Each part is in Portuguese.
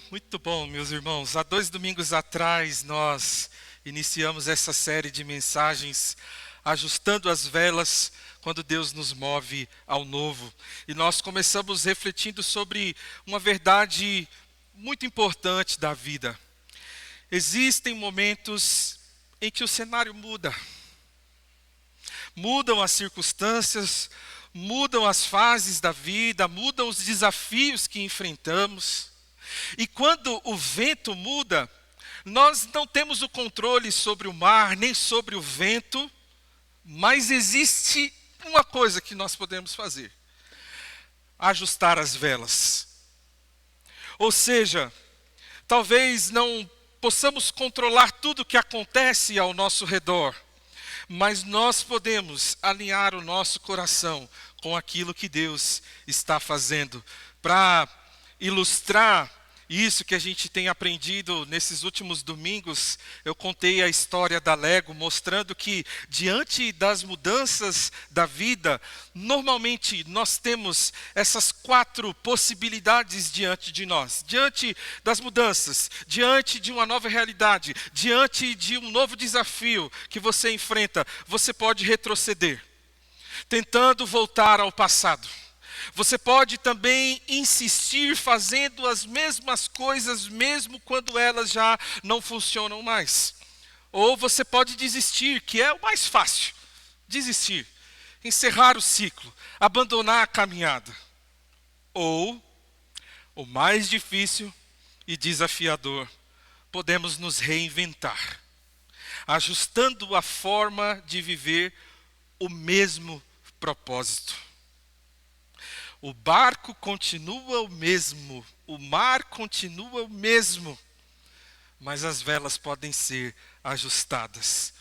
Muito bom, meus irmãos. Há 2 domingos atrás, nós iniciamos essa série de mensagens ajustando as velas quando Deus nos move ao novo. E nós começamos refletindo sobre uma verdade muito importante da vida. Existem momentos em que o cenário muda. Mudam as circunstâncias, mudam as fases da vida, mudam os desafios que enfrentamos. E quando o vento muda, nós não temos o controle sobre o mar, nem sobre o vento, mas existe uma coisa que nós podemos fazer: ajustar as velas. Ou seja, talvez não possamos controlar tudo o que acontece ao nosso redor, mas nós podemos alinhar o nosso coração com aquilo que Deus está fazendo. Para ilustrar isso que a gente tem aprendido nesses últimos domingos, eu contei a história da Lego, mostrando que diante das mudanças da vida, normalmente nós temos essas 4 possibilidades diante de nós. Diante das mudanças, diante de uma nova realidade, diante de um novo desafio que você enfrenta, você pode retroceder, tentando voltar ao passado. Você pode também insistir fazendo as mesmas coisas, mesmo quando elas já não funcionam mais. Ou você pode desistir, que é o mais fácil. Desistir, encerrar o ciclo, abandonar a caminhada. Ou, o mais difícil e desafiador, podemos nos reinventar, ajustando a forma de viver o mesmo propósito. O barco continua o mesmo, o mar continua o mesmo, mas as velas podem ser ajustadas.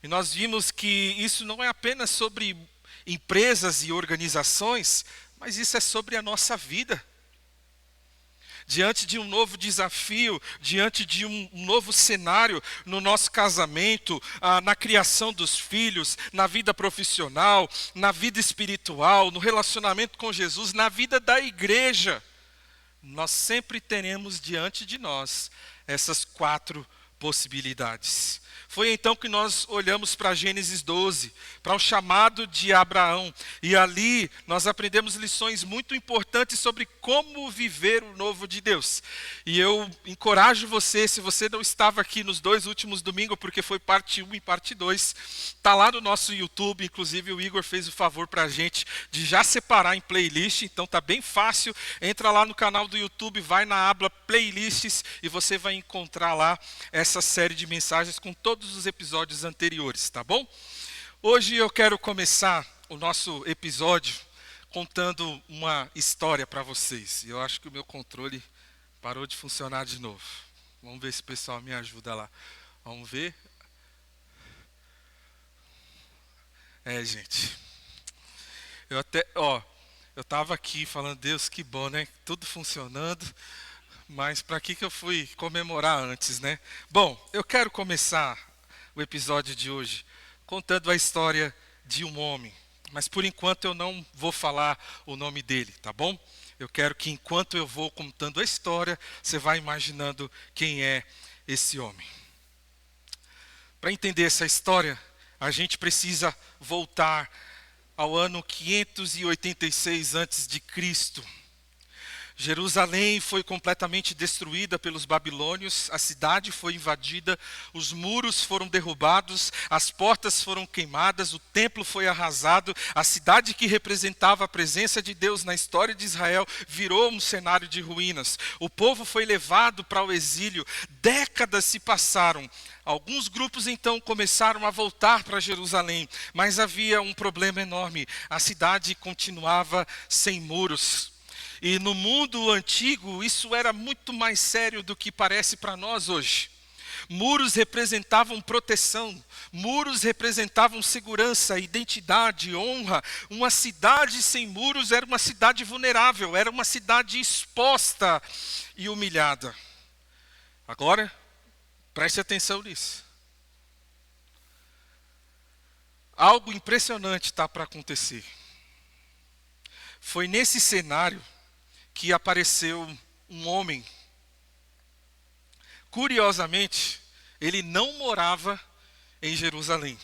E nós vimos que isso não é apenas sobre empresas e organizações, mas isso é sobre a nossa vida. Diante de um novo desafio, diante de um novo cenário no nosso casamento, na criação dos filhos, na vida profissional, na vida espiritual, no relacionamento com Jesus, na vida da igreja, nós sempre teremos diante de nós essas 4 possibilidades. Foi então que nós olhamos para Gênesis 12, para o chamado de Abraão. E ali nós aprendemos lições muito importantes sobre como viver o novo de Deus. E eu encorajo você, se você não estava aqui nos 2 últimos domingos, porque foi parte 1 e parte 2, está lá no nosso YouTube. Inclusive o Igor fez o favor para a gente de já separar em playlist, então está bem fácil. Entra lá no canal do YouTube, vai na aba playlists e você vai encontrar lá essa série de mensagens com todos os episódios anteriores, tá bom? Hoje eu quero começar o nosso episódio contando uma história para vocês. Eu acho que o meu controle parou de funcionar de novo. Vamos ver se o pessoal me ajuda lá. Vamos ver. Gente. Eu estava aqui falando, Deus, que bom, né? Tudo funcionando. Mas para que eu fui comemorar antes, né? Bom, eu quero começar o episódio de hoje contando a história de um homem. Mas por enquanto eu não vou falar o nome dele, tá bom? Eu quero que enquanto eu vou contando a história, você vá imaginando quem é esse homem. Para entender essa história, a gente precisa voltar ao ano 586 a.C. Jerusalém foi completamente destruída pelos babilônios, a cidade foi invadida, os muros foram derrubados, as portas foram queimadas, o templo foi arrasado, a cidade que representava a presença de Deus na história de Israel virou um cenário de ruínas. O povo foi levado para o exílio, décadas se passaram. Alguns grupos então começaram a voltar para Jerusalém, mas havia um problema enorme: a cidade continuava sem muros. E no mundo antigo, isso era muito mais sério do que parece para nós hoje. Muros representavam proteção, muros representavam segurança, identidade, honra. Uma cidade sem muros era uma cidade vulnerável, era uma cidade exposta e humilhada. Agora, preste atenção nisso. Algo impressionante está para acontecer. Foi nesse cenário que apareceu um homem Curiosamente, ele não morava em Jerusalém.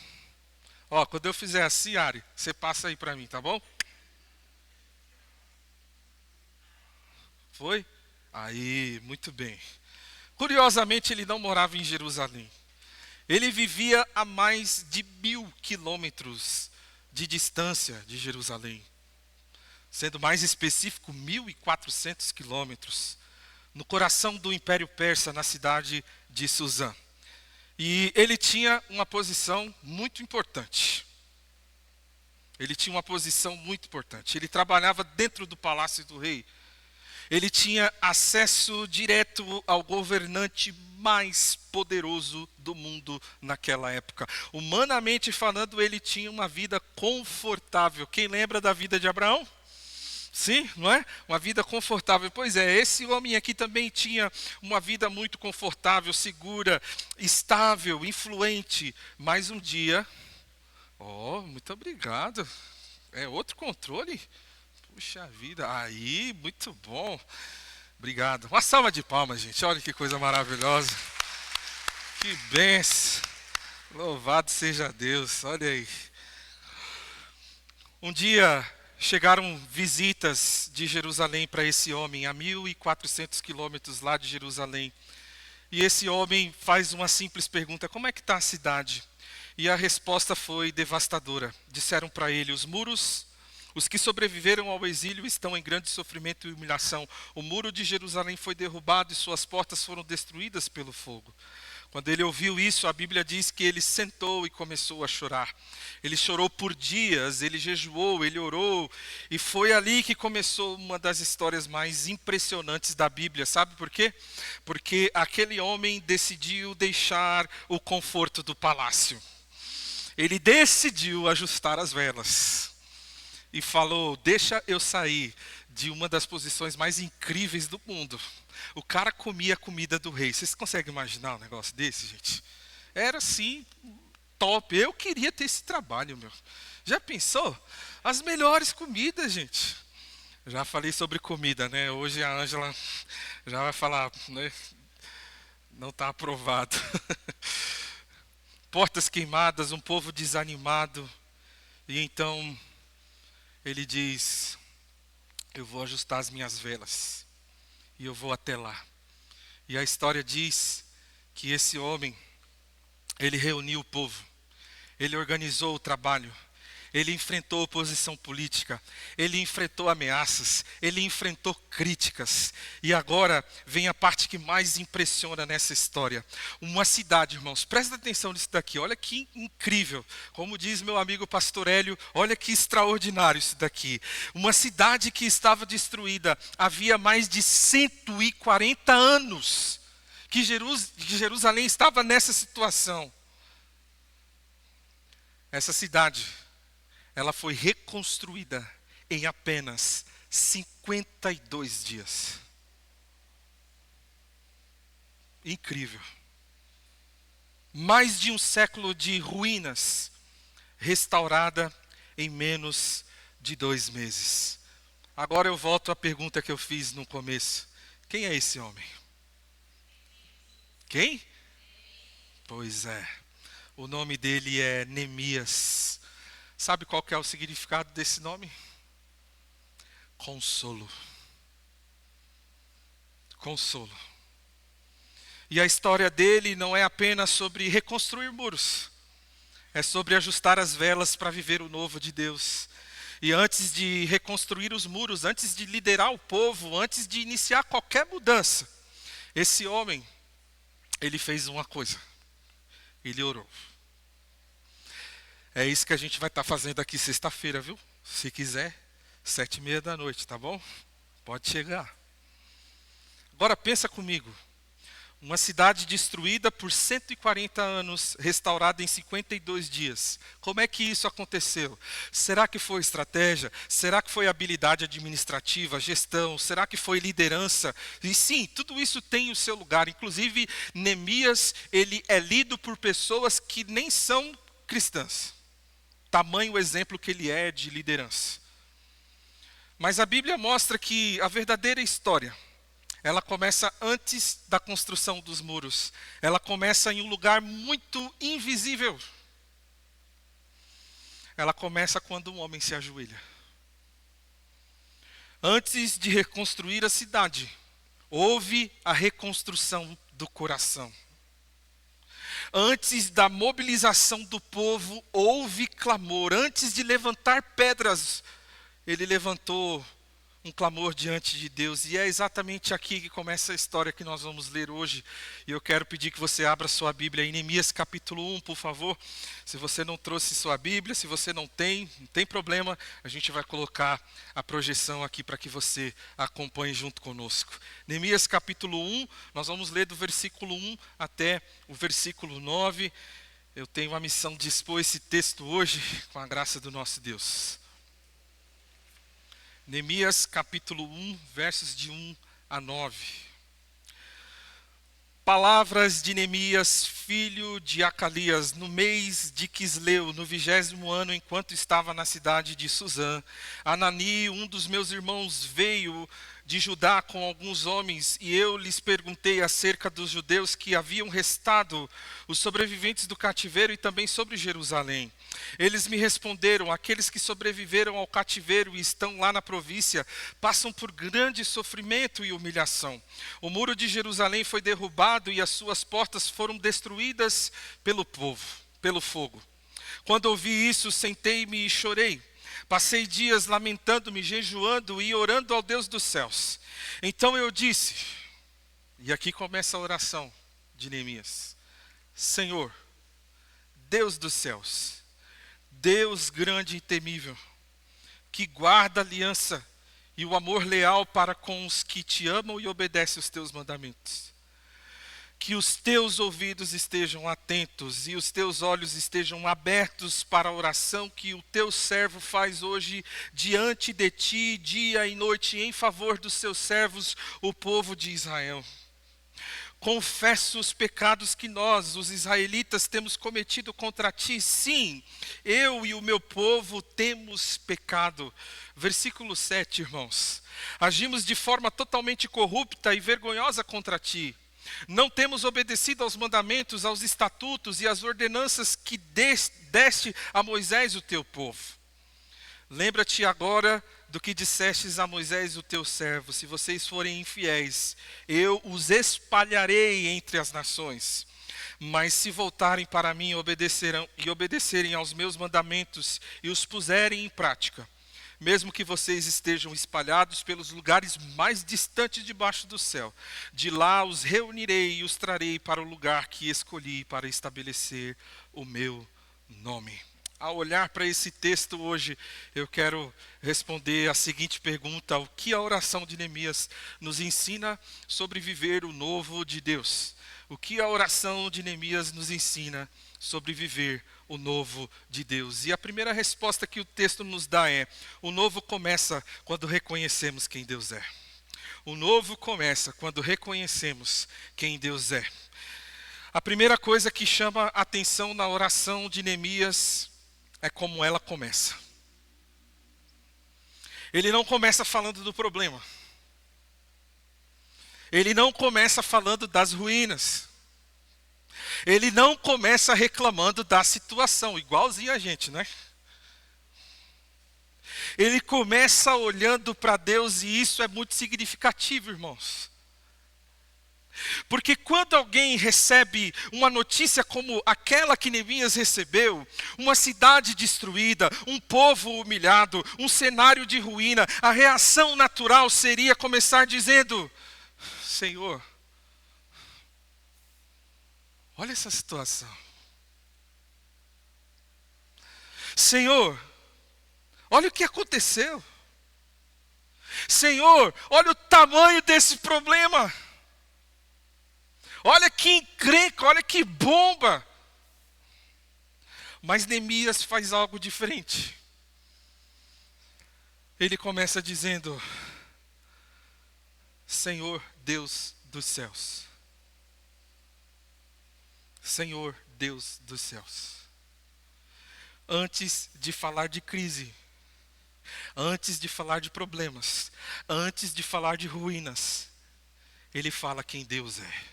Ó, quando eu fizer assim, Ari, você passa aí para mim, tá bom? Foi? Aí, muito bem. Curiosamente, ele não morava em Jerusalém. Ele vivia a mais de 1.000 quilômetros de distância de Jerusalém. Sendo mais específico, 1.400 quilômetros. No coração do Império Persa, na cidade de Suzã. E ele tinha uma posição muito importante. Ele tinha uma posição muito importante. Ele trabalhava dentro do palácio do rei. Ele tinha acesso direto ao governante mais poderoso do mundo naquela época. Humanamente falando, ele tinha uma vida confortável. Quem lembra da vida de Abraão? Sim, não é? Uma vida confortável. Pois é, esse homem aqui também tinha uma vida muito confortável, segura, estável, influente. Mas um dia, muito obrigado. É outro controle? Puxa vida, aí, muito bom. Obrigado. Uma salva de palmas, gente. Olha que coisa maravilhosa. Que bênção. Louvado seja Deus. Olha aí. Um dia chegaram visitas de Jerusalém para esse homem, a 1.400 quilômetros lá de Jerusalém. E esse homem faz uma simples pergunta: como é que está a cidade? E a resposta foi devastadora. Disseram para ele: os que sobreviveram ao exílio estão em grande sofrimento e humilhação. O muro de Jerusalém foi derrubado e suas portas foram destruídas pelo fogo. Quando ele ouviu isso, a Bíblia diz que ele sentou e começou a chorar. Ele chorou por dias, ele jejuou, ele orou. E foi ali que começou uma das histórias mais impressionantes da Bíblia. Sabe por quê? Porque aquele homem decidiu deixar o conforto do palácio. Ele decidiu ajustar as velas. E falou: deixa eu sair de uma das posições mais incríveis do mundo. O cara comia a comida do rei. Vocês conseguem imaginar um negócio desse, gente? Era assim, top. Eu queria ter esse trabalho, meu. Já pensou? As melhores comidas, gente. Já falei sobre comida, né? Hoje a Ângela já vai falar, né? Não está aprovado. Portas queimadas, um povo desanimado. E então ele diz: eu vou ajustar as minhas velas. E eu vou até lá. E a história diz que esse homem, ele reuniu o povo. Ele organizou o trabalho. Ele enfrentou oposição política. Ele enfrentou ameaças. Ele enfrentou críticas. E agora vem a parte que mais impressiona nessa história. Uma cidade, irmãos, presta atenção nisso daqui. Olha que incrível. Como diz meu amigo pastor Hélio, olha que extraordinário isso daqui. Uma cidade que estava destruída havia mais de 140 anos que Jerusalém estava nessa situação. Essa cidade, ela foi reconstruída em apenas 52 dias. Incrível. Mais de um século de ruínas, restaurada em menos de 2 meses. Agora eu volto à pergunta que eu fiz no começo. Quem é esse homem? Quem? Pois é. O nome dele é Neemias. Sabe qual que é o significado desse nome? Consolo. Consolo. E a história dele não é apenas sobre reconstruir muros. É sobre ajustar as velas para viver o novo de Deus. E antes de reconstruir os muros, antes de liderar o povo, antes de iniciar qualquer mudança, esse homem, ele fez uma coisa. Ele orou. É isso que a gente vai estar fazendo aqui sexta-feira, viu? Se quiser, 19h30, tá bom? Pode chegar. Agora pensa comigo. Uma cidade destruída por 140 anos, restaurada em 52 dias. Como é que isso aconteceu? Será que foi estratégia? Será que foi habilidade administrativa, gestão? Será que foi liderança? E sim, tudo isso tem o seu lugar. Inclusive, Neemias, ele é lido por pessoas que nem são cristãs. Tamanho o exemplo que ele é de liderança. Mas a Bíblia mostra que a verdadeira história ela começa antes da construção dos muros. Ela começa em um lugar muito invisível. Ela começa quando um homem se ajoelha. Antes de reconstruir a cidade, houve a reconstrução do coração. Antes da mobilização do povo, houve clamor. Antes de levantar pedras, ele levantou um clamor diante de Deus. E é exatamente aqui que começa a história que nós vamos ler hoje. E eu quero pedir que você abra sua Bíblia em Neemias capítulo 1, por favor. Se você não trouxe sua Bíblia, se você não tem problema. A gente vai colocar a projeção aqui para que você acompanhe junto conosco. Neemias capítulo 1, nós vamos ler do versículo 1 até o versículo 9. Eu tenho a missão de expor esse texto hoje com a graça do nosso Deus. Neemias capítulo 1, versos de 1 a 9. Palavras de Neemias, filho de Acalias, no mês de Quisleu, no 20º ano, enquanto estava na cidade de Suzã. Anani, um dos meus irmãos, veio de Judá com alguns homens, e eu lhes perguntei acerca dos judeus que haviam restado, os sobreviventes do cativeiro, e também sobre Jerusalém. Eles me responderam: aqueles que sobreviveram ao cativeiro e estão lá na província passam por grande sofrimento e humilhação. O muro de Jerusalém foi derrubado e as suas portas foram destruídas pelo fogo. Quando ouvi isso, sentei-me e chorei. Passei dias lamentando-me, jejuando e orando ao Deus dos céus. Então eu disse, e aqui começa a oração de Neemias: Senhor, Deus dos céus, Deus grande e temível, que guarda a aliança e o amor leal para com os que te amam e obedecem os teus mandamentos. Que os teus ouvidos estejam atentos e os teus olhos estejam abertos para a oração que o teu servo faz hoje diante de ti, dia e noite, em favor dos seus servos, o povo de Israel. Confesso os pecados que nós, os israelitas, temos cometido contra ti. Sim, eu e o meu povo temos pecado. Versículo 7, irmãos. Agimos de forma totalmente corrupta e vergonhosa contra ti. Não temos obedecido aos mandamentos, aos estatutos e às ordenanças que deste a Moisés, o teu povo. Lembra-te agora do que dissestes a Moisés, o teu servo: se vocês forem infiéis, eu os espalharei entre as nações. Mas se voltarem para mim e obedecerem aos meus mandamentos e os puserem em prática, mesmo que vocês estejam espalhados pelos lugares mais distantes debaixo do céu, de lá os reunirei e os trarei para o lugar que escolhi para estabelecer o meu nome. Ao olhar para esse texto hoje, eu quero responder a seguinte pergunta: o que a oração de Neemias nos ensina sobre viver o novo de Deus? O que a oração de Neemias nos ensina sobre viver o novo de Deus? E a primeira resposta que o texto nos dá é: o novo começa quando reconhecemos quem Deus é. O novo começa quando reconhecemos quem Deus é. A primeira coisa que chama a atenção na oração de Neemias é como ela começa. Ele não começa falando do problema. Ele não começa falando das ruínas. Ele não começa reclamando da situação, igualzinho a gente, né? Ele começa olhando para Deus, e isso é muito significativo, irmãos. Porque quando alguém recebe uma notícia como aquela que Neemias recebeu, uma cidade destruída, um povo humilhado, um cenário de ruína, a reação natural seria começar dizendo: Senhor, olha essa situação. Senhor, olha o que aconteceu. Senhor, olha o tamanho desse problema. Olha que encrenca, olha que bomba. Mas Neemias faz algo diferente. Ele começa dizendo: Senhor Deus dos céus. Senhor Deus dos céus. Antes de falar de crise, antes de falar de problemas, antes de falar de ruínas, ele fala quem Deus é.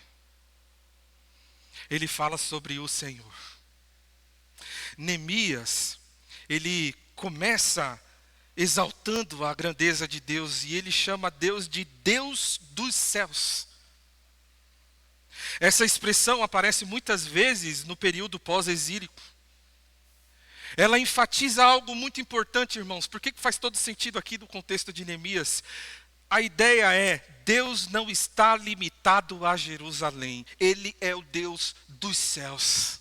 Ele fala sobre o Senhor. Neemias, ele começa exaltando a grandeza de Deus e ele chama Deus de Deus dos céus. Essa expressão aparece muitas vezes no período pós-exílico. Ela enfatiza algo muito importante, irmãos. Por que faz todo sentido aqui no contexto de Neemias? A ideia é, Deus não está limitado a Jerusalém. Ele é o Deus dos céus.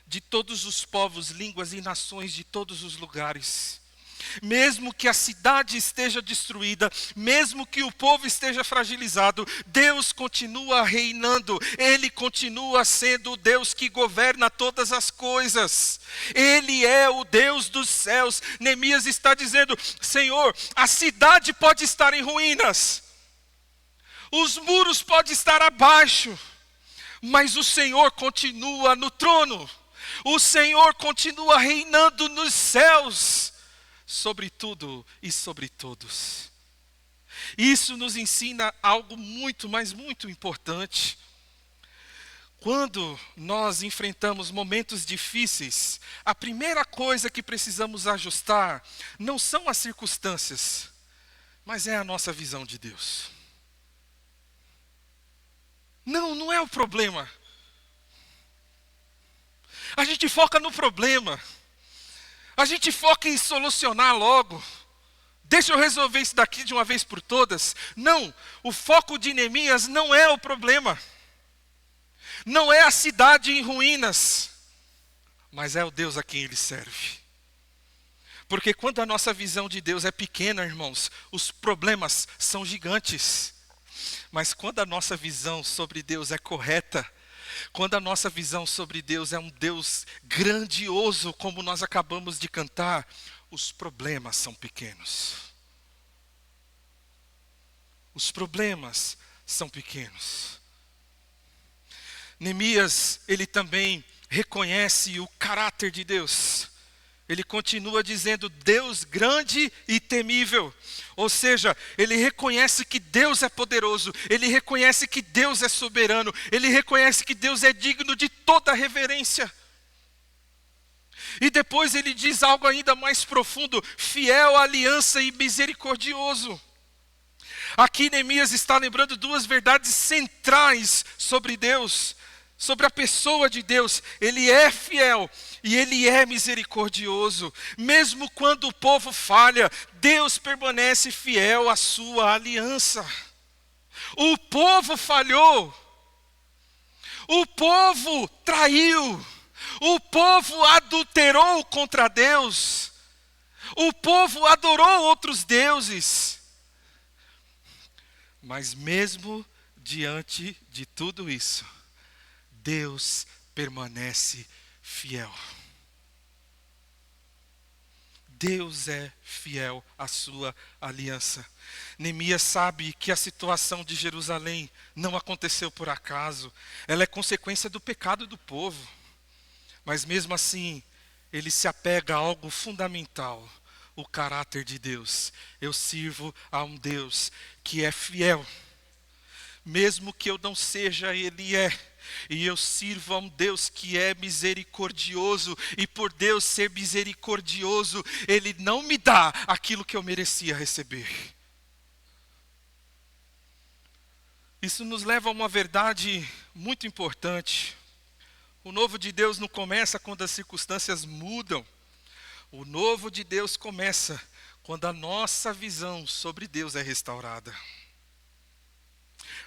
De todos os povos, línguas e nações de todos os lugares. Mesmo que a cidade esteja destruída, mesmo que o povo esteja fragilizado, Deus continua reinando, Ele continua sendo o Deus que governa todas as coisas. Ele é o Deus dos céus. Neemias está dizendo, Senhor, a cidade pode estar em ruínas, os muros podem estar abaixo, mas o Senhor continua no trono, o Senhor continua reinando nos céus, sobre tudo e sobre todos. Isso nos ensina algo muito, mas muito importante. Quando nós enfrentamos momentos difíceis, a primeira coisa que precisamos ajustar não são as circunstâncias, mas é a nossa visão de Deus. Não é o problema. A gente foca no problema. A gente foca em solucionar logo. Deixa eu resolver isso daqui de uma vez por todas. Não, o foco de Neemias não é o problema. Não é a cidade em ruínas. Mas é o Deus a quem ele serve. Porque quando a nossa visão de Deus é pequena, irmãos, os problemas são gigantes. Mas quando a nossa visão sobre Deus é correta, quando a nossa visão sobre Deus é um Deus grandioso, como nós acabamos de cantar, os problemas são pequenos. Os problemas são pequenos. Neemias, ele também reconhece o caráter de Deus. Ele continua dizendo, Deus grande e temível. Ou seja, ele reconhece que Deus é poderoso, ele reconhece que Deus é soberano, ele reconhece que Deus é digno de toda reverência. E depois ele diz algo ainda mais profundo, fiel à aliança e misericordioso. Aqui Neemias está lembrando duas verdades centrais sobre Deus, sobre a pessoa de Deus. Ele é fiel e ele é misericordioso. Mesmo quando o povo falha, Deus permanece fiel à sua aliança. O povo falhou, o povo traiu, o povo adulterou contra Deus, o povo adorou outros deuses. Mas mesmo diante de tudo isso, Deus permanece fiel. Deus é fiel à sua aliança. Neemias sabe que a situação de Jerusalém não aconteceu por acaso. Ela é consequência do pecado do povo. Mas mesmo assim, ele se apega a algo fundamental, o caráter de Deus. Eu sirvo a um Deus que é fiel. Mesmo que eu não seja, Ele é. E eu sirvo a um Deus que é misericordioso. E por Deus ser misericordioso, Ele não me dá aquilo que eu merecia receber. Isso nos leva a uma verdade muito importante. O novo de Deus não começa quando as circunstâncias mudam. O novo de Deus começa quando a nossa visão sobre Deus é restaurada.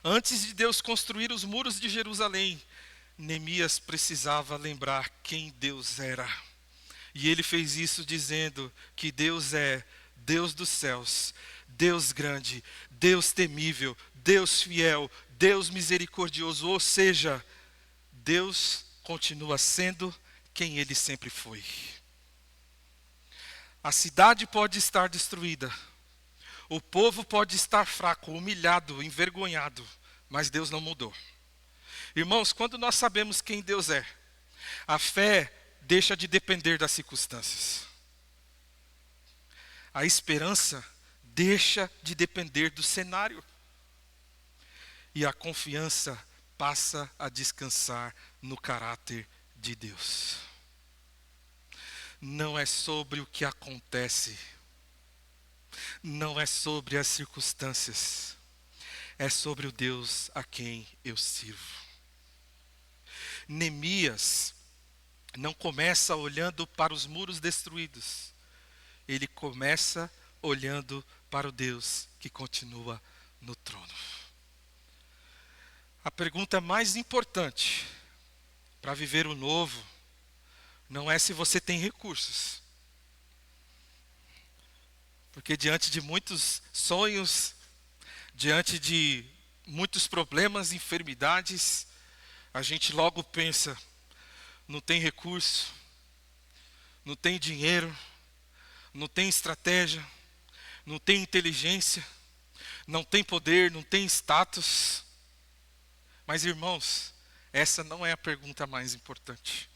Antes de Deus construir os muros de Jerusalém, Neemias precisava lembrar quem Deus era. E ele fez isso dizendo que Deus é Deus dos céus, Deus grande, Deus temível, Deus fiel, Deus misericordioso. Ou seja, Deus continua sendo quem Ele sempre foi. A cidade pode estar destruída. O povo pode estar fraco, humilhado, envergonhado, mas Deus não mudou. Irmãos, quando nós sabemos quem Deus é, a fé deixa de depender das circunstâncias. A esperança deixa de depender do cenário. e a confiança passa a descansar no caráter de Deus. Não é sobre o que acontece, não é sobre as circunstâncias, é sobre o Deus a quem eu sirvo. Neemias não começa olhando para os muros destruídos, ele começa olhando para o Deus que continua no trono. A pergunta mais importante para viver o novo não é se você tem recursos. Porque diante de muitos sonhos, diante de muitos problemas, enfermidades, a gente logo pensa, não tem recurso, não tem dinheiro, não tem estratégia, não tem inteligência, não tem poder, não tem status. Mas irmãos, essa não é a pergunta mais importante.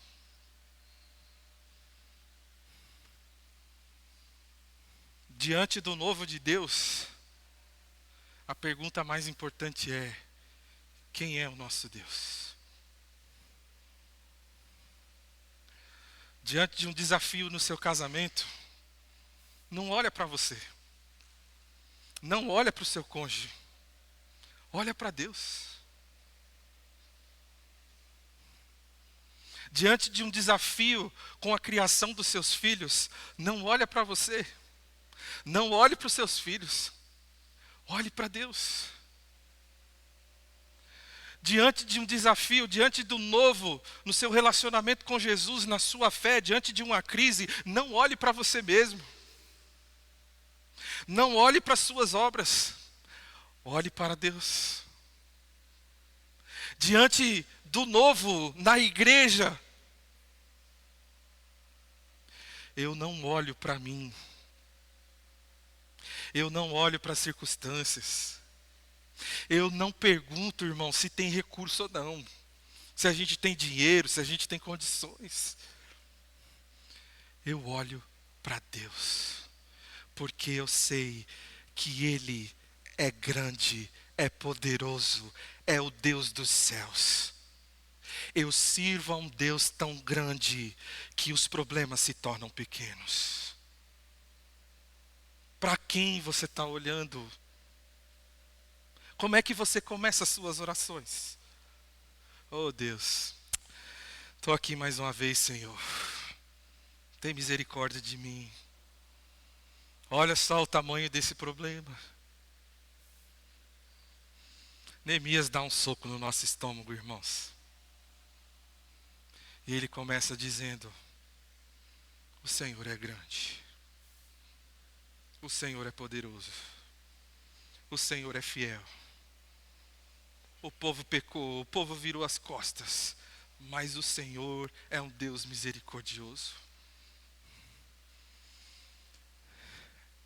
Diante do novo de Deus, a pergunta mais importante é: quem é o nosso Deus? Diante de um desafio no seu casamento, não olha para você. Não olha para o seu cônjuge. Olha para Deus. Diante de um desafio com a criação dos seus filhos, não olha para você. Não olhe para os seus filhos. Olhe para Deus. Diante de um desafio, diante do novo, no seu relacionamento com Jesus, na sua fé, diante de uma crise, não olhe para você mesmo. Não olhe para as suas obras. Olhe para Deus. Diante do novo, na igreja, eu não olho para mim. Eu não olho para as circunstâncias. Eu não pergunto, irmão, se tem recurso ou não. Se a gente tem dinheiro, se a gente tem condições. Eu olho para Deus. Porque eu sei que Ele é grande, é poderoso, é o Deus dos céus. Eu sirvo a um Deus tão grande que os problemas se tornam pequenos. Para quem você está olhando? Como é que você começa as suas orações? Oh Deus, estou aqui mais uma vez, Senhor. Tem misericórdia de mim. Olha só o tamanho desse problema. Neemias dá um soco no nosso estômago, irmãos. E ele começa dizendo: o Senhor é grande. O Senhor é poderoso. O Senhor é fiel. O povo pecou, o povo virou as costas, mas o Senhor é um Deus misericordioso.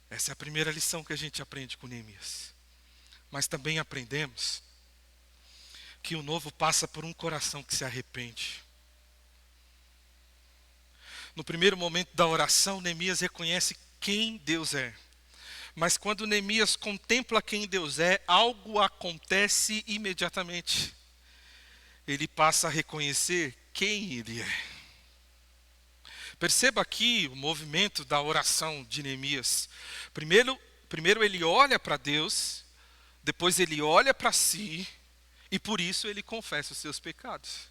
Essa é a primeira lição que a gente aprende com Neemias. Mas também aprendemos que o novo passa por um coração que se arrepende. No primeiro momento da oração, Neemias reconhece quem Deus é. Mas quando Neemias contempla quem Deus é, algo acontece imediatamente. Ele passa a reconhecer quem Ele é. Perceba aqui o movimento da oração de Neemias. Primeiro ele olha para Deus, depois ele olha para si, e por isso ele confessa os seus pecados.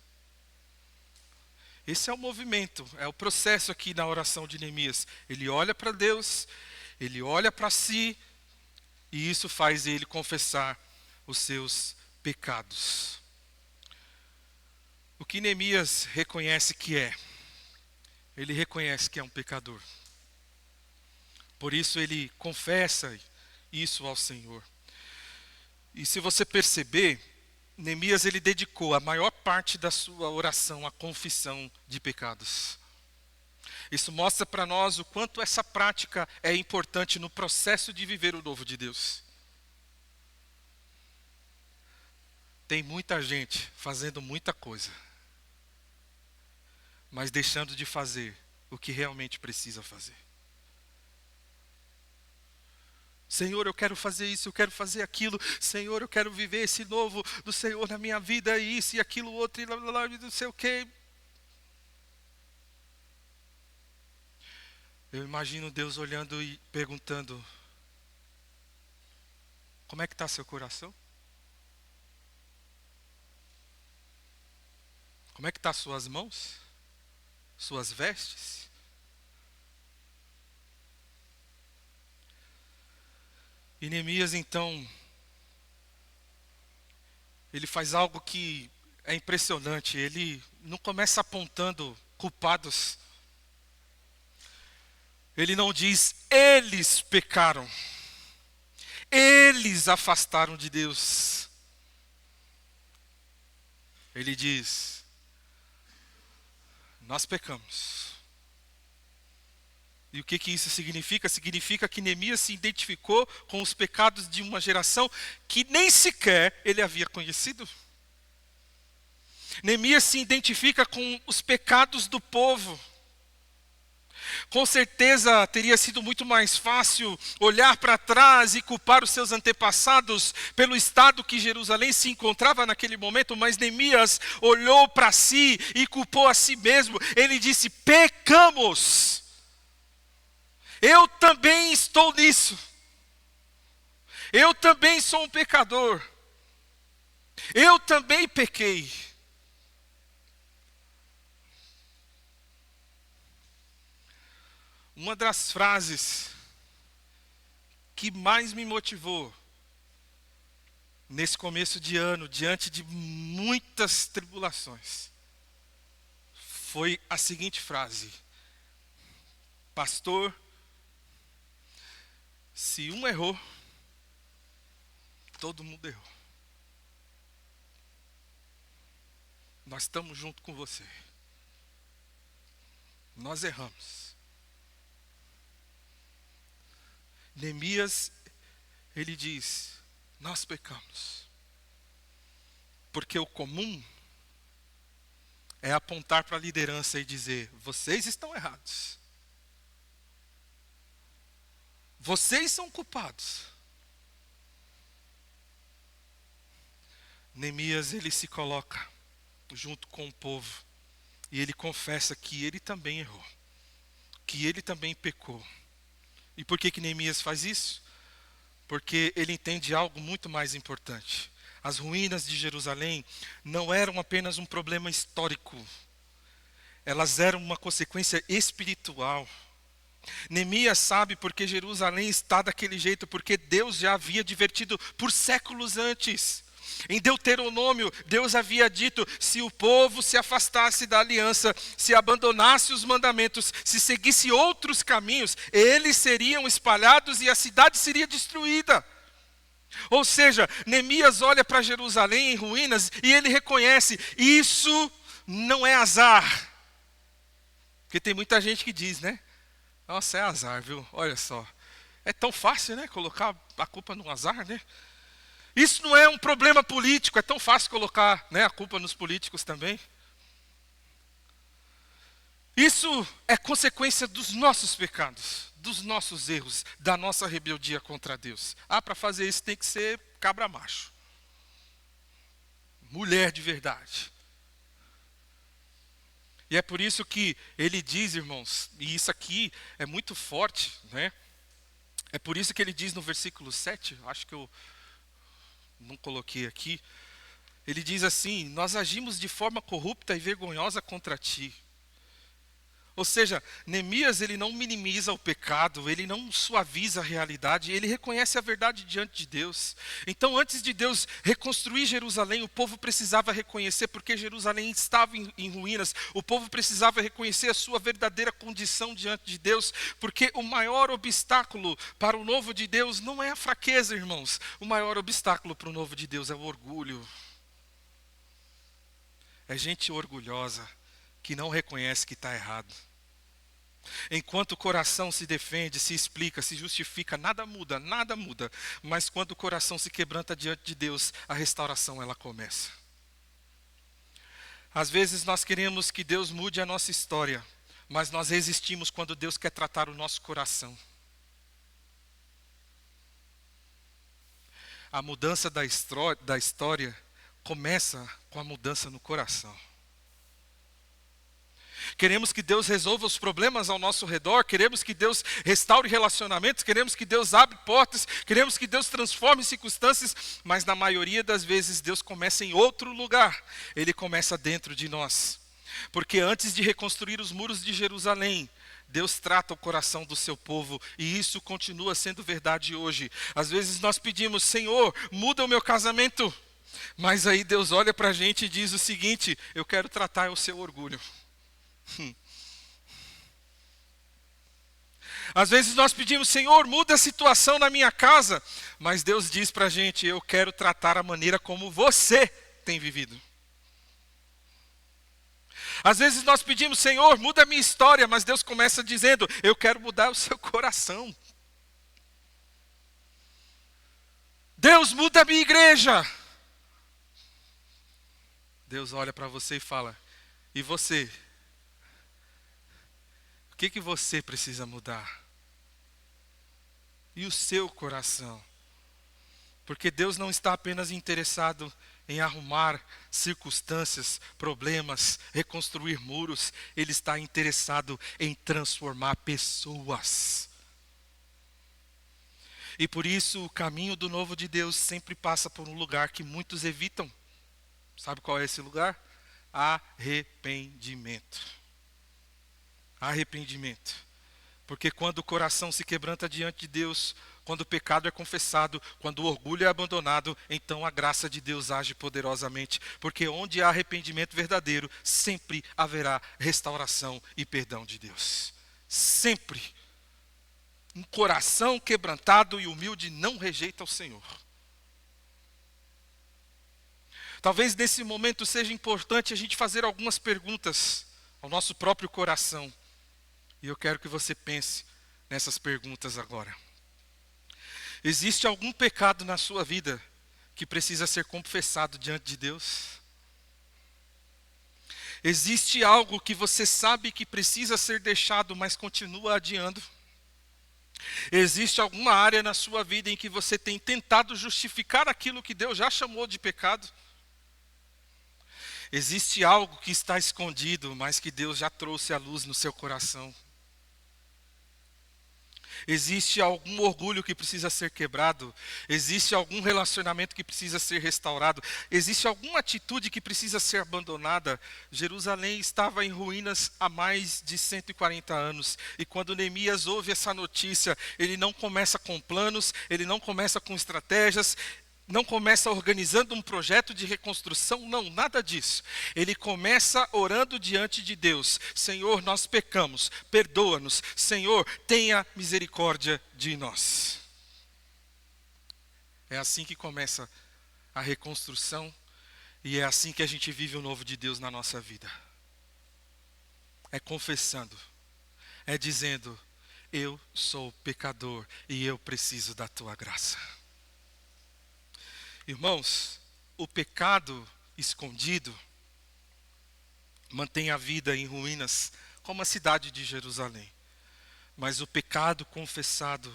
Esse é o movimento, é o processo aqui na oração de Neemias. Ele olha para Deus, ele olha para si, e isso faz ele confessar os seus pecados. O que Neemias reconhece que é? Ele reconhece que é um pecador. Por isso ele confessa isso ao Senhor. E se você perceber, Neemias ele dedicou a maior parte da sua oração à confissão de pecados. Isso mostra para nós o quanto essa prática é importante no processo de viver o novo de Deus. Tem muita gente fazendo muita coisa, mas deixando de fazer o que realmente precisa fazer. Senhor, eu quero fazer isso, eu quero fazer aquilo. Senhor, eu quero viver esse novo do Senhor na minha vida, e isso e aquilo outro, e lá, lá, lá, não sei o quê. Eu imagino Deus olhando e perguntando: como é que está seu coração? Como é que estão suas mãos? Suas vestes? E Neemias, então, ele faz algo que é impressionante. Ele não começa apontando culpados. Ele não diz, eles pecaram. Eles afastaram de Deus. Ele diz, nós pecamos. E o que isso significa? Significa que Neemias se identificou com os pecados de uma geração que nem sequer ele havia conhecido. Neemias se identifica com os pecados do povo. Com certeza teria sido muito mais fácil olhar para trás e culpar os seus antepassados pelo estado que Jerusalém se encontrava naquele momento, mas Neemias olhou para si e culpou a si mesmo. Ele disse, pecamos. Eu também estou nisso. Eu também sou um pecador. Eu também pequei. Uma das frases que mais me motivou nesse começo de ano, diante de muitas tribulações, foi a seguinte frase: pastor, se um errou, todo mundo errou. Nós estamos junto com você. Nós erramos. Neemias, ele diz, nós pecamos. Porque o comum é apontar para a liderança e dizer, vocês estão errados. Vocês são culpados. Neemias, ele se coloca junto com o povo e ele confessa que ele também errou, que ele também pecou. E por que Neemias faz isso? Porque ele entende algo muito mais importante. As ruínas de Jerusalém não eram apenas um problema histórico, elas eram uma consequência espiritual. Neemias sabe porque Jerusalém está daquele jeito, porque Deus já havia advertido por séculos antes. Em Deuteronômio, Deus havia dito, se o povo se afastasse da aliança, se abandonasse os mandamentos, se seguisse outros caminhos, eles seriam espalhados e a cidade seria destruída. Ou seja, Neemias olha para Jerusalém em ruínas e ele reconhece, isso não é azar. Porque tem muita gente que diz, né? Nossa, é azar, viu? Olha só. É tão fácil, né? Colocar a culpa no azar, né? Isso não é um problema político, é tão fácil colocar, né, a culpa nos políticos também. Isso é consequência dos nossos pecados, dos nossos erros, da nossa rebeldia contra Deus. Para fazer isso tem que ser cabra macho. Mulher de verdade. E é por isso que ele diz, irmãos, e isso aqui é muito forte, né? É por isso que ele diz no versículo 7, acho que eu não coloquei aqui, ele diz assim, nós agimos de forma corrupta e vergonhosa contra ti. Ou seja, Neemias, ele não minimiza o pecado, ele não suaviza a realidade, ele reconhece a verdade diante de Deus. Então, antes de Deus reconstruir Jerusalém, o povo precisava reconhecer, porque Jerusalém estava em ruínas, o povo precisava reconhecer a sua verdadeira condição diante de Deus, porque o maior obstáculo para o novo de Deus não é a fraqueza, irmãos. O maior obstáculo para o novo de Deus é o orgulho. É gente orgulhosa que não reconhece que está errado. Enquanto o coração se defende, se explica, se justifica, nada muda, nada muda. Mas quando o coração se quebranta diante de Deus, a restauração ela começa. Às vezes nós queremos que Deus mude a nossa história, mas nós resistimos quando Deus quer tratar o nosso coração. A mudança da história começa com a mudança no coração. Queremos que Deus resolva os problemas ao nosso redor, queremos que Deus restaure relacionamentos, queremos que Deus abra portas, queremos que Deus transforme circunstâncias, mas na maioria das vezes Deus começa em outro lugar, Ele começa dentro de nós. Porque antes de reconstruir os muros de Jerusalém, Deus trata o coração do seu povo, e isso continua sendo verdade hoje. Às vezes nós pedimos: Senhor, muda o meu casamento, mas aí Deus olha para a gente e diz o seguinte: eu quero tratar o seu orgulho. Às vezes nós pedimos: Senhor, muda a situação na minha casa, mas Deus diz para a gente: eu quero tratar a maneira como você tem vivido. Às vezes nós pedimos: Senhor, muda a minha história, mas Deus começa dizendo: eu quero mudar o seu coração. Deus, muda a minha igreja. Deus olha para você e fala: e você? O que você precisa mudar? E o seu coração? Porque Deus não está apenas interessado em arrumar circunstâncias, problemas, reconstruir muros. Ele está interessado em transformar pessoas. E por isso o caminho do novo de Deus sempre passa por um lugar que muitos evitam. Sabe qual é esse lugar? Arrependimento. Arrependimento. Porque quando o coração se quebranta diante de Deus, quando o pecado é confessado, quando o orgulho é abandonado, então a graça de Deus age poderosamente. Porque onde há arrependimento verdadeiro, sempre haverá restauração e perdão de Deus. Sempre. Um coração quebrantado e humilde não rejeita o Senhor. Talvez nesse momento seja importante a gente fazer algumas perguntas ao nosso próprio coração. E eu quero que você pense nessas perguntas agora. Existe algum pecado na sua vida que precisa ser confessado diante de Deus? Existe algo que você sabe que precisa ser deixado, mas continua adiando? Existe alguma área na sua vida em que você tem tentado justificar aquilo que Deus já chamou de pecado? Existe algo que está escondido, mas que Deus já trouxe à luz no seu coração? Existe algum orgulho que precisa ser quebrado? Existe algum relacionamento que precisa ser restaurado? Existe alguma atitude que precisa ser abandonada? Jerusalém estava em ruínas há mais de 140 anos. E quando Neemias ouve essa notícia, ele não começa com planos, ele não começa com estratégias, não começa organizando um projeto de reconstrução, não, nada disso. Ele começa orando diante de Deus: Senhor, nós pecamos, perdoa-nos. Senhor, tenha misericórdia de nós. É assim que começa a reconstrução e é assim que a gente vive o novo de Deus na nossa vida. É confessando, é dizendo: eu sou pecador e eu preciso da tua graça. Irmãos, o pecado escondido mantém a vida em ruínas, como a cidade de Jerusalém. Mas o pecado confessado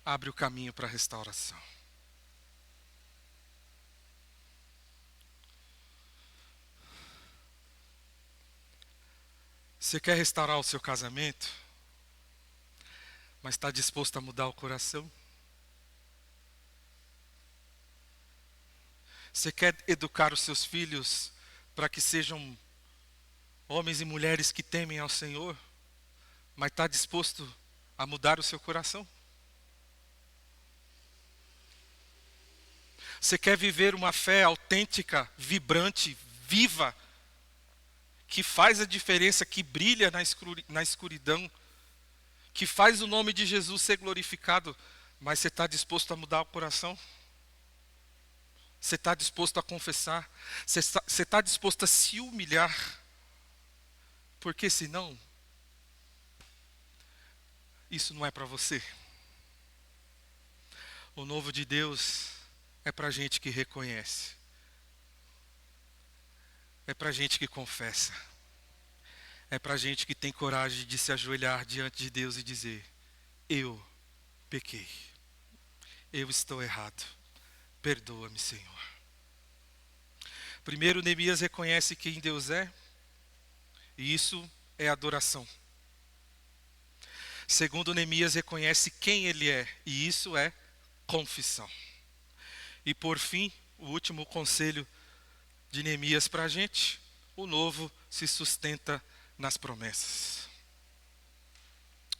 abre o caminho para a restauração. Você quer restaurar o seu casamento, mas está disposto a mudar o coração? Você quer educar os seus filhos para que sejam homens e mulheres que temem ao Senhor, mas está disposto a mudar o seu coração? Você quer viver uma fé autêntica, vibrante, viva, que faz a diferença, que brilha na escuridão, que faz o nome de Jesus ser glorificado, mas você está disposto a mudar o coração? Você está disposto a confessar? Você está disposto a se humilhar? Porque senão, isso não é para você. O novo de Deus é para gente que reconhece. É para gente que confessa. É para gente que tem coragem de se ajoelhar diante de Deus e dizer: eu pequei. Eu estou errado. perdoa-me, Senhor. Primeiro, Neemias reconhece quem Deus é, e isso é adoração. Segundo, Neemias reconhece quem ele é, e isso é confissão. E por fim, o último conselho de Neemias para a gente: o novo se sustenta nas promessas.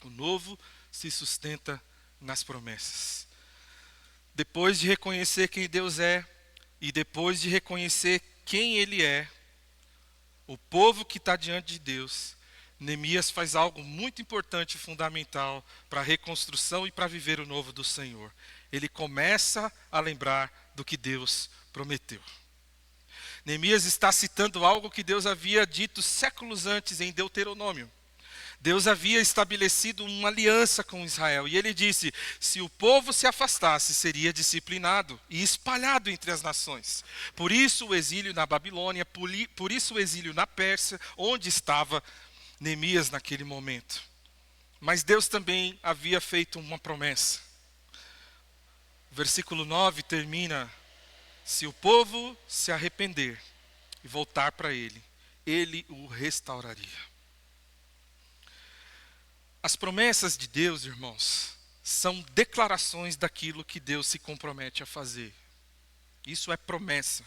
O novo se sustenta nas promessas. Depois de reconhecer quem Deus é, e depois de reconhecer quem Ele é, o povo que está diante de Deus, Neemias faz algo muito importante e fundamental para a reconstrução e para viver o novo do Senhor. Ele começa a lembrar do que Deus prometeu. Neemias está citando algo que Deus havia dito séculos antes em Deuteronômio. Deus havia estabelecido uma aliança com Israel, e ele disse: se o povo se afastasse, seria disciplinado e espalhado entre as nações. Por isso o exílio na Babilônia, por isso o exílio na Pérsia, onde estava Neemias naquele momento. Mas Deus também havia feito uma promessa. O versículo 9 termina: se o povo se arrepender e voltar para ele, ele o restauraria. As promessas de Deus, irmãos, são declarações daquilo que Deus se compromete a fazer. Isso é promessa.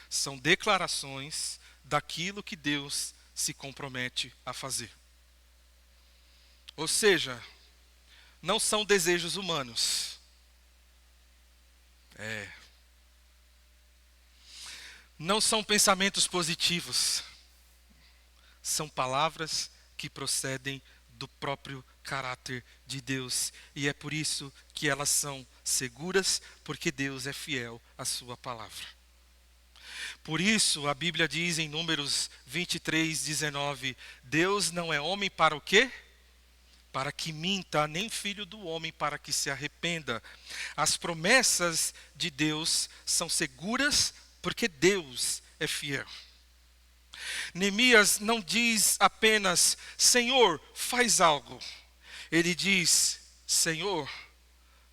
São declarações daquilo que Deus se compromete a fazer. Ou seja, não são desejos humanos. Não são pensamentos positivos. São palavras que procedem do próprio caráter de Deus. E é por isso que elas são seguras, porque Deus é fiel à sua palavra. Por isso a Bíblia diz em Números 23:19, Deus não é homem para o quê? Para que minta, nem filho do homem para que se arrependa. As promessas de Deus são seguras porque Deus é fiel. Neemias não diz apenas: Senhor, faz algo. Ele diz: Senhor,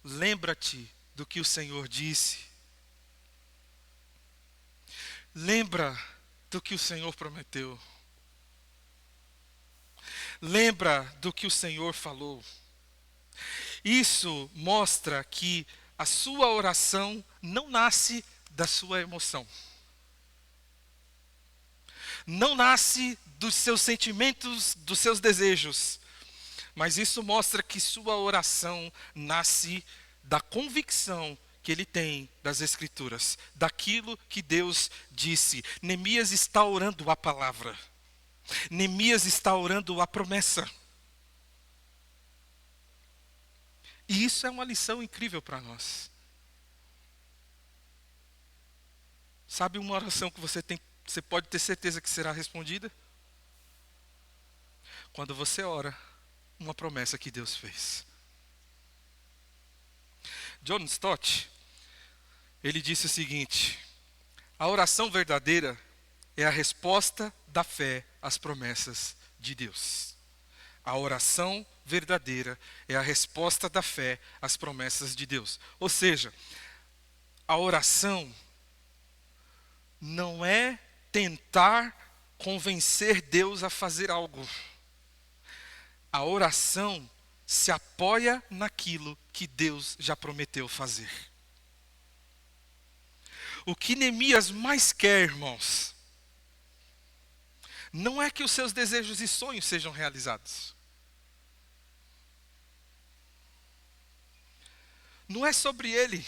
lembra-te do que o Senhor disse. Lembra do que o Senhor prometeu. Lembra do que o Senhor falou. Isso mostra que a sua oração não nasce da sua emoção. Não nasce dos seus sentimentos, dos seus desejos. Mas isso mostra que sua oração nasce da convicção que ele tem das Escrituras, daquilo que Deus disse. Neemias está orando a palavra. Neemias está orando a promessa. E isso é uma lição incrível para nós. Sabe uma oração que você pode ter certeza que será respondida? Quando você ora uma promessa que Deus fez. John Stott, ele disse o seguinte: a oração verdadeira é a resposta da fé às promessas de Deus. A oração verdadeira é a resposta da fé às promessas de Deus. Ou seja, a oração não é tentar convencer Deus a fazer algo. A oração se apoia naquilo que Deus já prometeu fazer. O que Neemias mais quer, irmãos, não é que os seus desejos e sonhos sejam realizados. Não é sobre ele.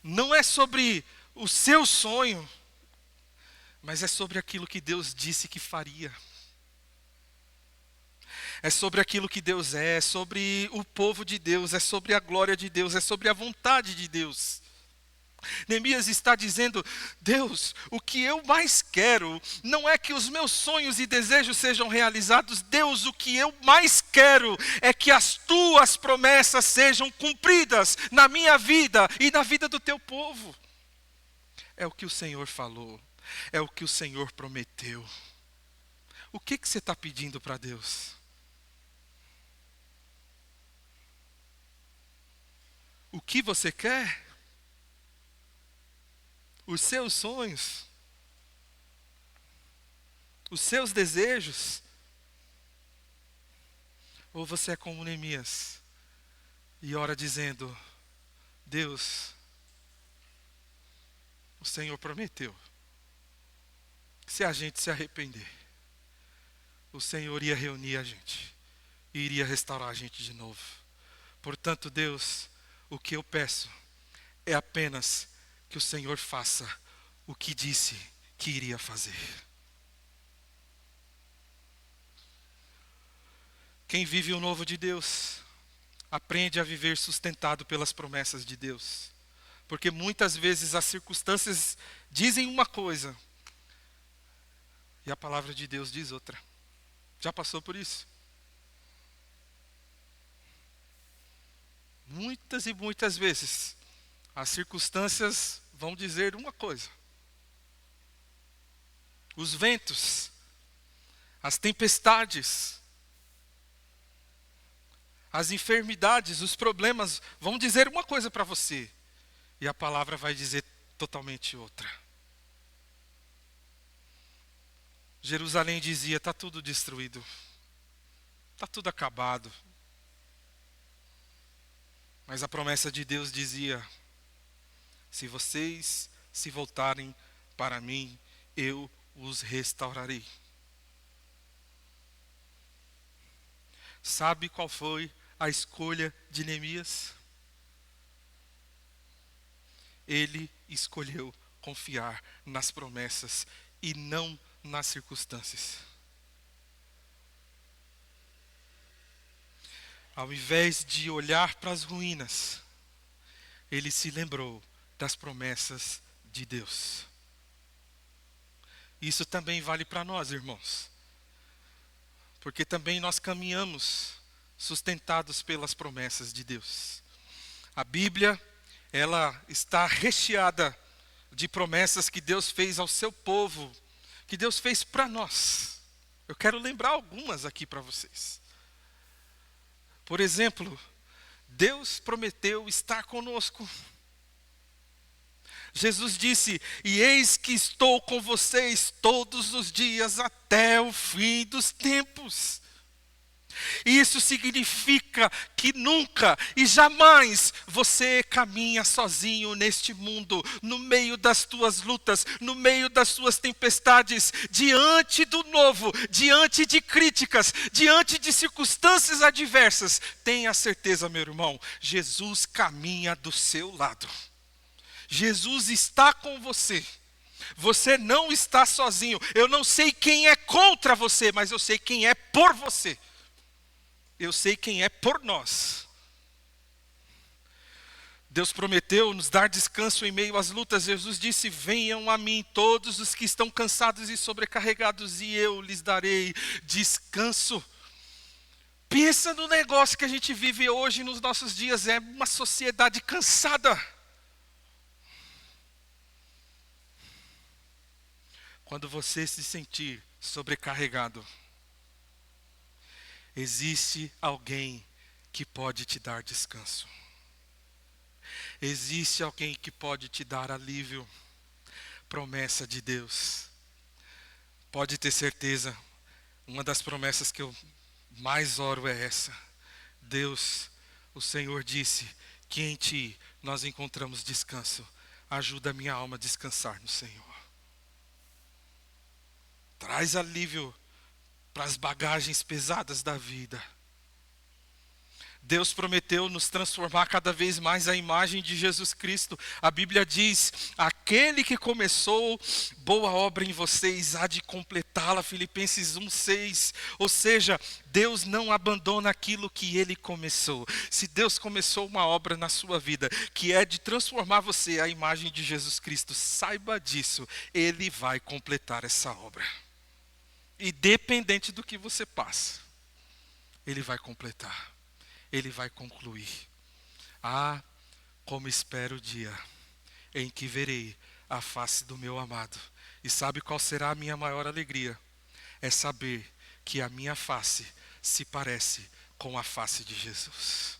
Não é sobre o seu sonho, mas é sobre aquilo que Deus disse que faria. É sobre aquilo que Deus é sobre o povo de Deus, é sobre a glória de Deus, é sobre a vontade de Deus. Neemias está dizendo: Deus, o que eu mais quero não é que os meus sonhos e desejos sejam realizados. Deus, o que eu mais quero é que as tuas promessas sejam cumpridas na minha vida e na vida do teu povo. É o que o Senhor falou, é o que o Senhor prometeu. O que você está pedindo para Deus? o que você quer? Os seus sonhos? Os seus desejos? Ou você é como Neemias e ora dizendo: Deus, o Senhor prometeu que se a gente se arrepender, o Senhor ia reunir a gente e iria restaurar a gente de novo. Portanto, Deus, o que eu peço é apenas que o Senhor faça o que disse que iria fazer. Quem vive o novo de Deus aprende a viver sustentado pelas promessas de Deus. Porque muitas vezes as circunstâncias dizem uma coisa e a palavra de Deus diz outra. Já passou por isso? Muitas e muitas vezes as circunstâncias vão dizer uma coisa. Os ventos, as tempestades, as enfermidades, os problemas vão dizer uma coisa para você. E a palavra vai dizer totalmente outra. Jerusalém dizia: está tudo destruído. Está tudo acabado. Mas a promessa de Deus dizia: se vocês se voltarem para mim, eu os restaurarei. Sabe qual foi a escolha de Neemias? Ele escolheu confiar nas promessas e não nas circunstâncias. Ao invés de olhar para as ruínas, ele se lembrou das promessas de Deus. Isso também vale para nós, irmãos. Porque também nós caminhamos sustentados pelas promessas de Deus. A Bíblia, ela está recheada de promessas que Deus fez ao seu povo, que Deus fez para nós. Eu quero lembrar algumas aqui para vocês. Por exemplo, Deus prometeu estar conosco. Jesus disse: e eis que estou com vocês todos os dias até o fim dos tempos. Isso significa que nunca e jamais você caminha sozinho neste mundo, no meio das tuas lutas, no meio das tuas tempestades, diante do novo, diante de críticas, diante de circunstâncias adversas. Tenha certeza, meu irmão, Jesus caminha do seu lado. Jesus está com você. Você não está sozinho. Eu não sei quem é contra você, mas eu sei quem é por você. Eu sei quem é por nós. Deus prometeu nos dar descanso em meio às lutas. Jesus disse: venham a mim todos os que estão cansados e sobrecarregados, e eu lhes darei descanso. Pensa no negócio que a gente vive hoje nos nossos dias. É uma sociedade cansada. Quando você se sentir sobrecarregado, existe alguém que pode te dar descanso. Existe alguém que pode te dar alívio. Promessa de Deus. Pode ter certeza, uma das promessas que eu mais oro é essa. Deus, o Senhor disse que em Ti nós encontramos descanso. Ajuda a minha alma a descansar no Senhor. Traz alívio para as bagagens pesadas da vida. Deus prometeu nos transformar cada vez mais à imagem de Jesus Cristo. A Bíblia diz: aquele que começou boa obra em vocês há de completá-la. Filipenses 1:6. Ou seja, Deus não abandona aquilo que Ele começou. Se Deus começou uma obra na sua vida, que é de transformar você à imagem de Jesus Cristo, saiba disso, Ele vai completar essa obra. Independente do que você passa, Ele vai completar. Ele vai concluir. Ah, como espero o dia em que verei a face do meu amado. E sabe qual será a minha maior alegria? É saber que a minha face se parece com a face de Jesus.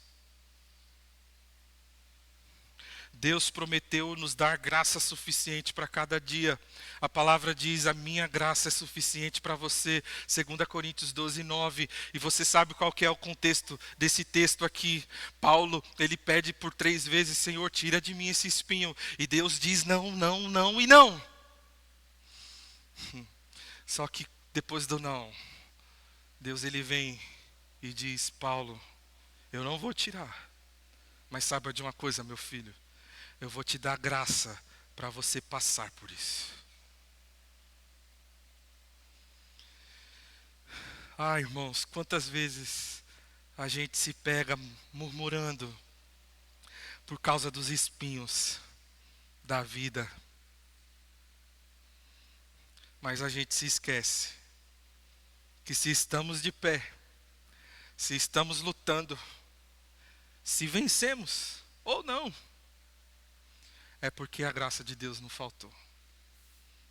Deus prometeu nos dar graça suficiente para cada dia. A palavra diz, a minha graça é suficiente para você, 2 Coríntios 12:9. E você sabe qual que é o contexto desse texto aqui. Paulo, ele pede por 3 vezes, Senhor, tira de mim esse espinho. E Deus diz não, não, não e não. Só que depois do não, Deus ele vem e diz, Paulo, eu não vou tirar. Mas saiba de uma coisa, meu filho. Eu vou te dar graça para você passar por isso. Ah, irmãos, quantas vezes a gente se pega murmurando por causa dos espinhos da vida. Mas a gente se esquece que se estamos de pé, se estamos lutando, se vencemos ou não, é porque a graça de Deus não faltou.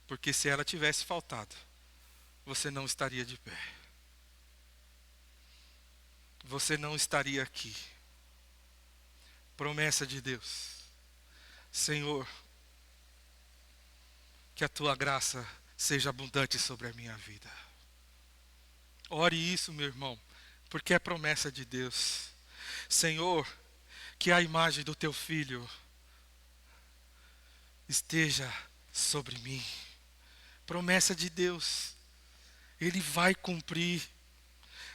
Porque se ela tivesse faltado, você não estaria de pé. Você não estaria aqui. Promessa de Deus. Senhor, que a tua graça seja abundante sobre a minha vida. Ore isso, meu irmão, porque é promessa de Deus. Senhor, que a imagem do teu filho esteja sobre mim. Promessa de Deus. Ele vai cumprir.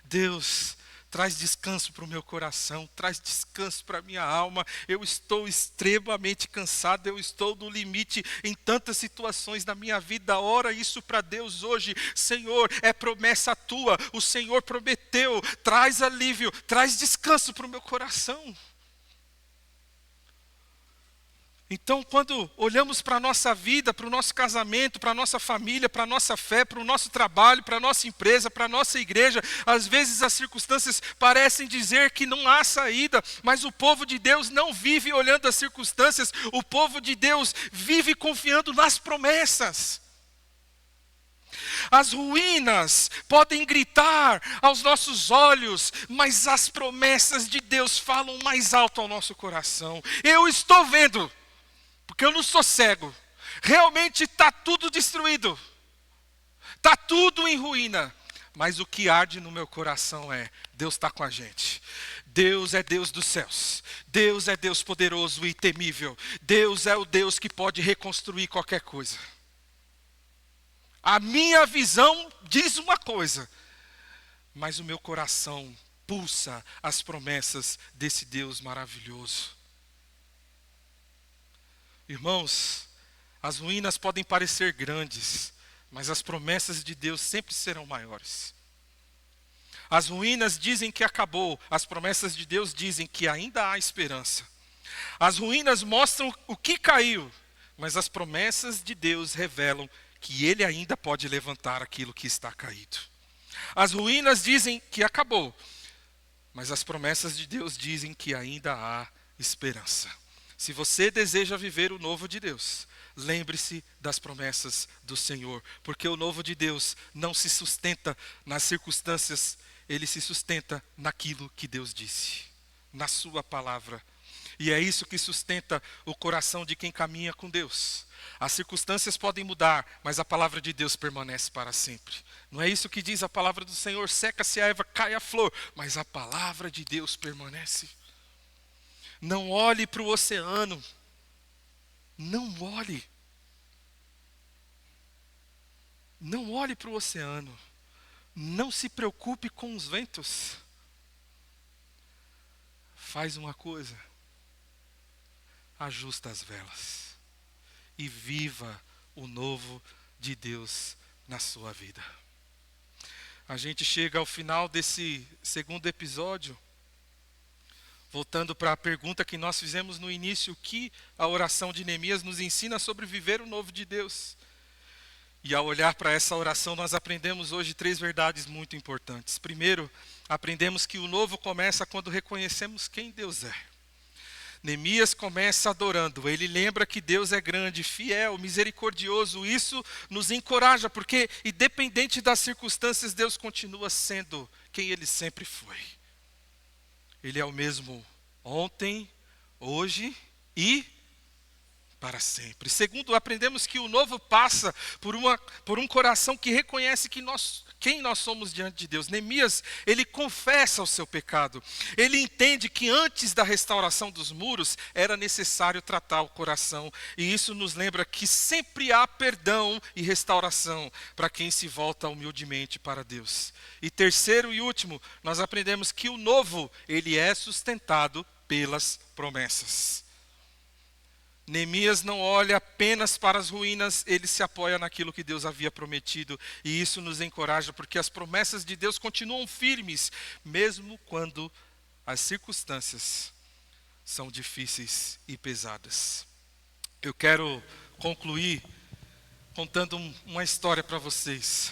Deus, traz descanso para o meu coração, traz descanso para a minha alma. Eu estou extremamente cansado, eu estou no limite em tantas situações na minha vida. Ora isso para Deus hoje. Senhor, é promessa tua, o Senhor prometeu. Traz alívio, traz descanso para o meu coração. Então, quando olhamos para a nossa vida, para o nosso casamento, para a nossa família, para a nossa fé, para o nosso trabalho, para a nossa empresa, para a nossa igreja, às vezes as circunstâncias parecem dizer que não há saída, mas o povo de Deus não vive olhando as circunstâncias, o povo de Deus vive confiando nas promessas. As ruínas podem gritar aos nossos olhos, mas as promessas de Deus falam mais alto ao nosso coração. Eu estou vendo. Porque eu não sou cego. Realmente está tudo destruído. Está tudo em ruína. Mas o que arde no meu coração é, Deus está com a gente. Deus é Deus dos céus. Deus é Deus poderoso e temível. Deus é o Deus que pode reconstruir qualquer coisa. A minha visão diz uma coisa, mas o meu coração pulsa as promessas desse Deus maravilhoso. Irmãos, as ruínas podem parecer grandes, mas as promessas de Deus sempre serão maiores. As ruínas dizem que acabou, as promessas de Deus dizem que ainda há esperança. As ruínas mostram o que caiu, mas as promessas de Deus revelam que Ele ainda pode levantar aquilo que está caído. As ruínas dizem que acabou, mas as promessas de Deus dizem que ainda há esperança. Se você deseja viver o novo de Deus, lembre-se das promessas do Senhor, porque o novo de Deus não se sustenta nas circunstâncias, ele se sustenta naquilo que Deus disse, na sua palavra. E é isso que sustenta o coração de quem caminha com Deus. As circunstâncias podem mudar, mas a palavra de Deus permanece para sempre. Não é isso que diz a palavra do Senhor, seca-se a erva, cai a flor, mas a palavra de Deus permanece. Não olhe para o oceano. Não olhe. Não olhe para o oceano. Não se preocupe com os ventos. Faz uma coisa. Ajusta as velas. E viva o novo de Deus na sua vida. A gente chega ao final desse segundo episódio. Voltando para a pergunta que nós fizemos no início, o que a oração de Neemias nos ensina sobre viver o novo de Deus? E ao olhar para essa oração, nós aprendemos hoje 3 verdades muito importantes. Primeiro, aprendemos que o novo começa quando reconhecemos quem Deus é. Neemias começa adorando, ele lembra que Deus é grande, fiel, misericordioso. Isso nos encoraja, porque independente das circunstâncias, Deus continua sendo quem Ele sempre foi. Ele é o mesmo ontem, hoje e para sempre. Segundo, aprendemos que o novo passa por um coração que reconhece quem nós somos diante de Deus. Neemias, ele confessa o seu pecado. Ele entende que antes da restauração dos muros, era necessário tratar o coração. E isso nos lembra que sempre há perdão e restauração para quem se volta humildemente para Deus. E terceiro e último, nós aprendemos que o novo, ele é sustentado pelas promessas. Neemias não olha apenas para as ruínas, ele se apoia naquilo que Deus havia prometido. E isso nos encoraja, porque as promessas de Deus continuam firmes, mesmo quando as circunstâncias são difíceis e pesadas. Eu quero concluir contando uma história para vocês.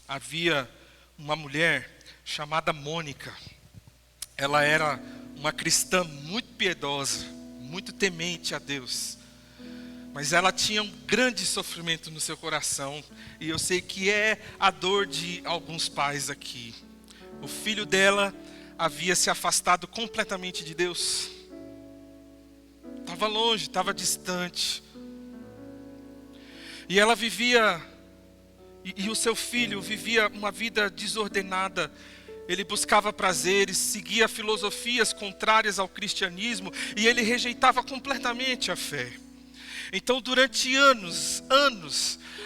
Havia uma mulher chamada Mônica. Ela era uma cristã muito piedosa, muito temente a Deus, mas ela tinha um grande sofrimento no seu coração, e eu sei que é a dor de alguns pais aqui. O filho dela havia se afastado completamente de Deus, estava longe, estava distante, e ela vivia, e o seu filho vivia uma vida desordenada. Ele buscava prazeres, seguia filosofias contrárias ao cristianismo, e ele rejeitava completamente a fé. Então, durante anos,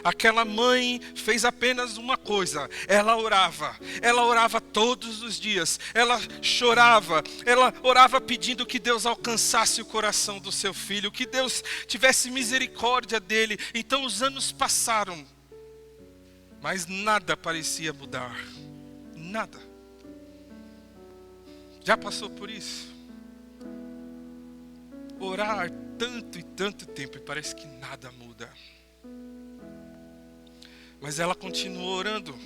aquela mãe fez apenas uma coisa: ela orava todos os dias, ela chorava, ela orava pedindo que Deus alcançasse o coração do seu filho, que Deus tivesse misericórdia dele. Então os anos passaram, mas nada parecia mudar, nada. Já passou por isso? Orar tanto e tanto tempo e parece que nada muda. Mas ela continuou orando.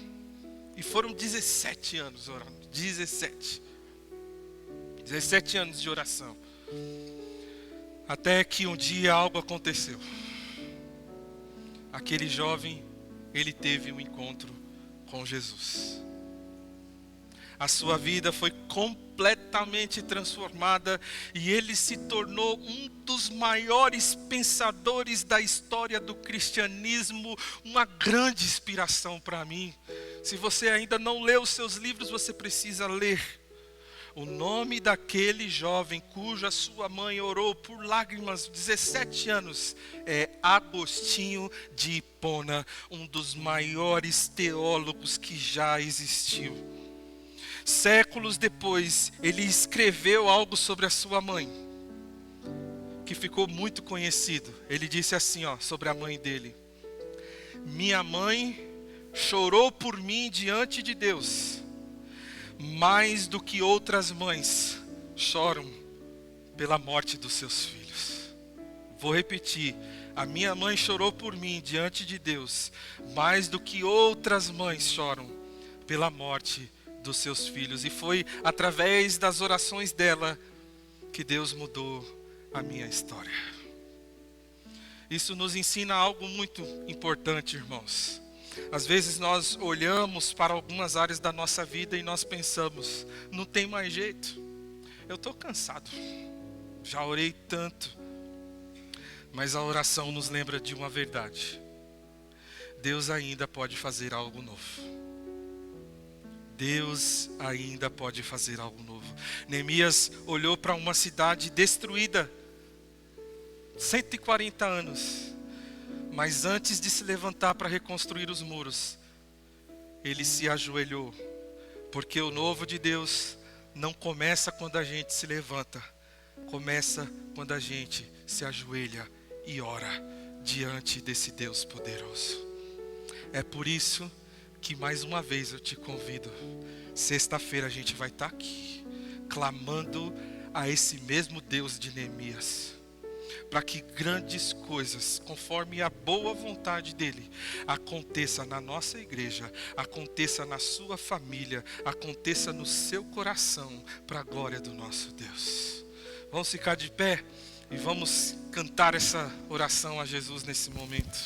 E foram 17 anos orando. 17 anos de oração. Até que um dia algo aconteceu. Aquele jovem, ele teve um encontro com Jesus. A sua vida foi completamente transformada e ele se tornou um dos maiores pensadores da história do cristianismo, uma grande inspiração para mim. Se você ainda não leu os seus livros, você precisa ler. O nome daquele jovem cuja sua mãe orou por lágrimas 17 anos é Agostinho de Hipona, um dos maiores teólogos que já existiu. Séculos depois, ele escreveu algo sobre a sua mãe, que ficou muito conhecido. Ele disse assim, sobre a mãe dele: minha mãe chorou por mim diante de Deus, mais do que outras mães choram pela morte dos seus filhos. Vou repetir: a minha mãe chorou por mim diante de Deus, mais do que outras mães choram pela morte dos seus filhos. E foi através das orações dela que Deus mudou a minha história. Isso nos ensina algo muito importante, irmãos. Às vezes nós olhamos para algumas áreas da nossa vida e nós pensamos: não tem mais jeito, eu estou cansado, já orei tanto. Mas a oração nos lembra de uma verdade: Deus ainda pode fazer algo novo. Deus ainda pode fazer algo novo. Neemias olhou para uma cidade destruída, 140 anos. Mas antes de se levantar para reconstruir os muros, ele se ajoelhou. Porque o novo de Deus não começa quando a gente se levanta. Começa quando a gente se ajoelha e ora diante desse Deus poderoso. É por isso que mais uma vez eu te convido. Sexta-feira a gente vai estar aqui, clamando a esse mesmo Deus de Neemias, para que grandes coisas, conforme a boa vontade dele, aconteça na nossa igreja, aconteça na sua família, aconteça no seu coração, para a glória do nosso Deus. Vamos ficar de pé e vamos cantar essa oração a Jesus nesse momento.